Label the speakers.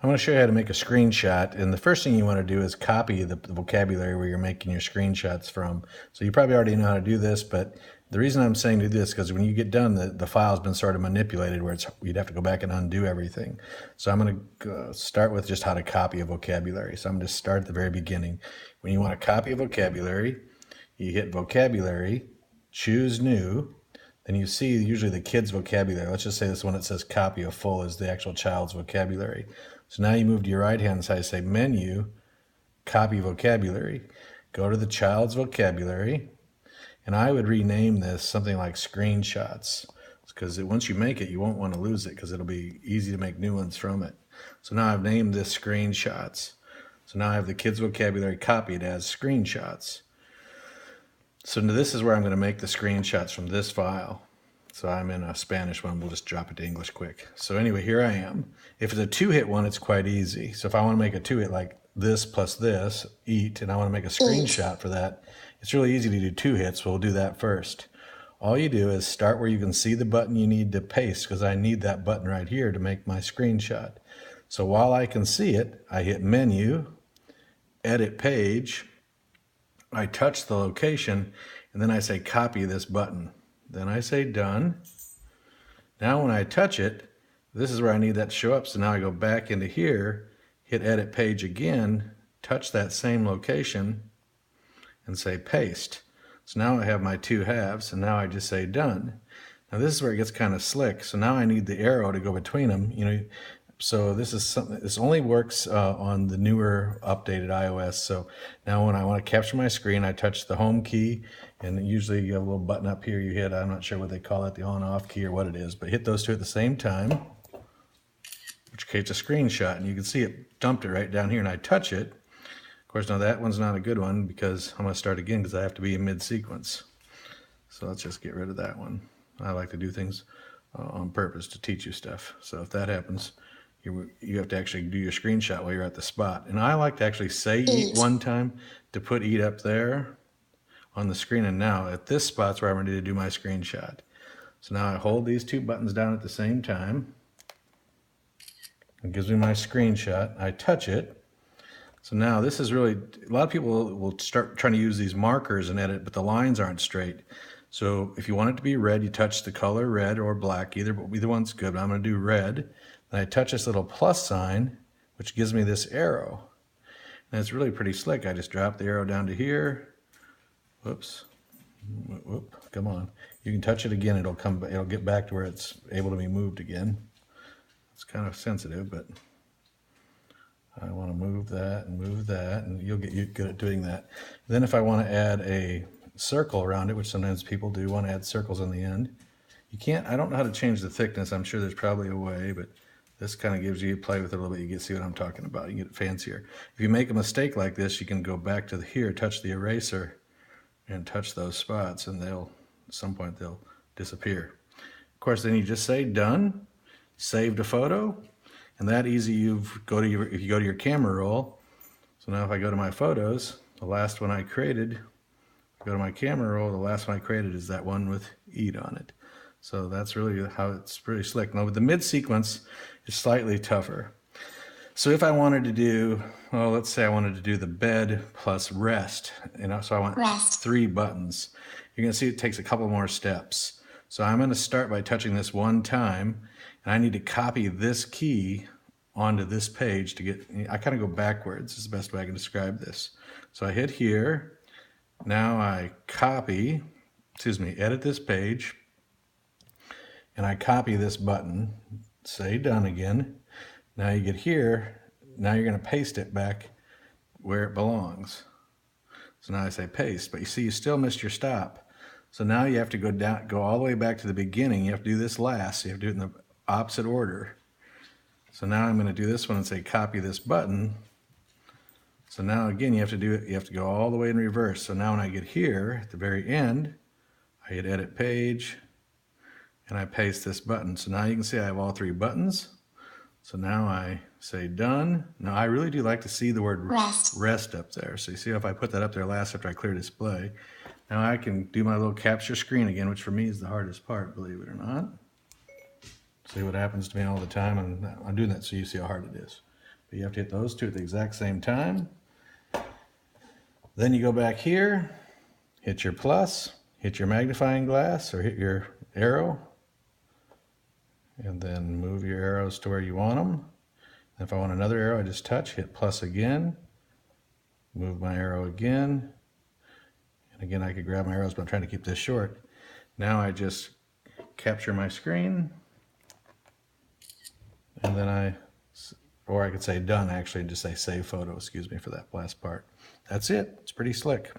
Speaker 1: I'm going to show you how to make a screenshot, and the first thing you want to do is copy the vocabulary where you're making your screenshots from. So you probably already know how to do this, but the reason I'm saying to do this is because when you get done, the file's been sort of manipulated where you'd have to go back and undo everything. So I'm going to start with just how to copy a vocabulary. So I'm going to start at the very beginning. When you want to copy a vocabulary, you hit vocabulary, choose new, then you see usually the kid's vocabulary. Let's just say this one that says copy of full is the actual child's vocabulary. So now you move to your right hand side, say menu, copy vocabulary. Go to the child's vocabulary, and I would rename this something like screenshots, because once you make it, you won't want to lose it because it'll be easy to make new ones from it. So now I've named this screenshots. So now I have the kids' vocabulary copied as screenshots. So this is where I'm going to make the screenshots from this file. So I'm in a Spanish one. We'll just drop it to English quick. So anyway, here I am. If it's a two-hit one, it's quite easy. So if I want to make a two-hit like this plus this, eat, and I want to make a screenshot for that, it's really easy to do two hits. So we'll do that first. All you do is start where you can see the button you need to paste, because I need that button right here to make my screenshot. So while I can see it, I hit menu, edit page, I touch the location, and then I say copy this button. Then I say done. Now when I touch it, this is where I need that to show up. So now I go back into here, hit edit page again, touch that same location, and say paste. So now I have my two halves, and now I just say done. Now this is where it gets kind of slick. So now I need the arrow to go between them. So this is something. This only works on the newer, updated iOS. So now when I want to capture my screen, I touch the home key, and usually you have a little button up here you hit. I'm not sure what they call it, the on-off key or what it is, but hit those two at the same time, which creates a screenshot, and you can see it dumped it right down here, and I touch it. Of course, now that one's not a good one because I'm going to start again because I have to be in mid-sequence. So let's just get rid of that one. I like to do things on purpose to teach you stuff. So if that happens, you have to actually do your screenshot while you're at the spot. And I like to actually say eat one time to put eat up there on the screen. And now at this spot's where I'm ready to do my screenshot. So now I hold these two buttons down at the same time. It gives me my screenshot. I touch it. So now this is really, a lot of people will start trying to use these markers and edit, but the lines aren't straight. So if you want it to be red, you touch the color red or black, either one's good, but I'm going to do red. And I touch this little plus sign, which gives me this arrow. And it's really pretty slick. I just drop the arrow down to here. Whoops. Whoop. Come on. You can touch it again. It'll get back to where it's able to be moved again. It's kind of sensitive, but I want to move that, and you'll get good at doing that. Then if I want to add a circle around it, which sometimes people do want to add circles on the end, you can't. I don't know how to change the thickness. I'm sure there's probably a way, but this kind of gives you play with it a little bit. You can see what I'm talking about. You get it fancier. If you make a mistake like this, you can go back to here, touch the eraser, and touch those spots, and at some point they'll disappear. Of course, then you just say done, saved a photo, and that easy. If you go to your camera roll. So now if I go to my photos, the last one I created, go to my camera roll, the last one I created is that one with eat on it. So that's really how it's pretty slick. Now with the mid sequence, it's slightly tougher. So if I wanted to do, well, let's say I wanted to do the bed plus rest, so I want rest. 3 buttons. You're going to see it takes a couple more steps. So I'm going to start by touching this one time, and I need to copy this key onto this page to get, I kind of go backwards. This is the best way I can describe this. So I hit here. Now I edit this page, and I copy this button, say done again. Now you get here, now you're going to paste it back where it belongs. So now I say paste, but you see you still missed your stop. So now you have to go all the way back to the beginning. You have to do this last, so you have to do it in the opposite order. So now I'm going to do this one and say copy this button. So now again you have to go all the way in reverse. So now when I get here at the very end, I hit edit page, and I paste this button. So now you can see I have all 3 buttons. So now I say done. Now I really do like to see the word rest up there. So you see if I put that up there last after I clear display. Now I can do my little capture screen again, which for me is the hardest part, believe it or not. See what happens to me all the time, and I'm doing that so you see how hard it is. but you have to hit those two at the exact same time. Then you go back here, hit your plus, hit your magnifying glass, or hit your arrow, and then move your arrows to where you want them. If I want another arrow, I just touch, hit plus again, move my arrow again, and again I could grab my arrows, but I'm trying to keep this short. Now I just capture my screen, and then or I could say done actually, and just say save photo, excuse me for that last part. That's it. It's pretty slick.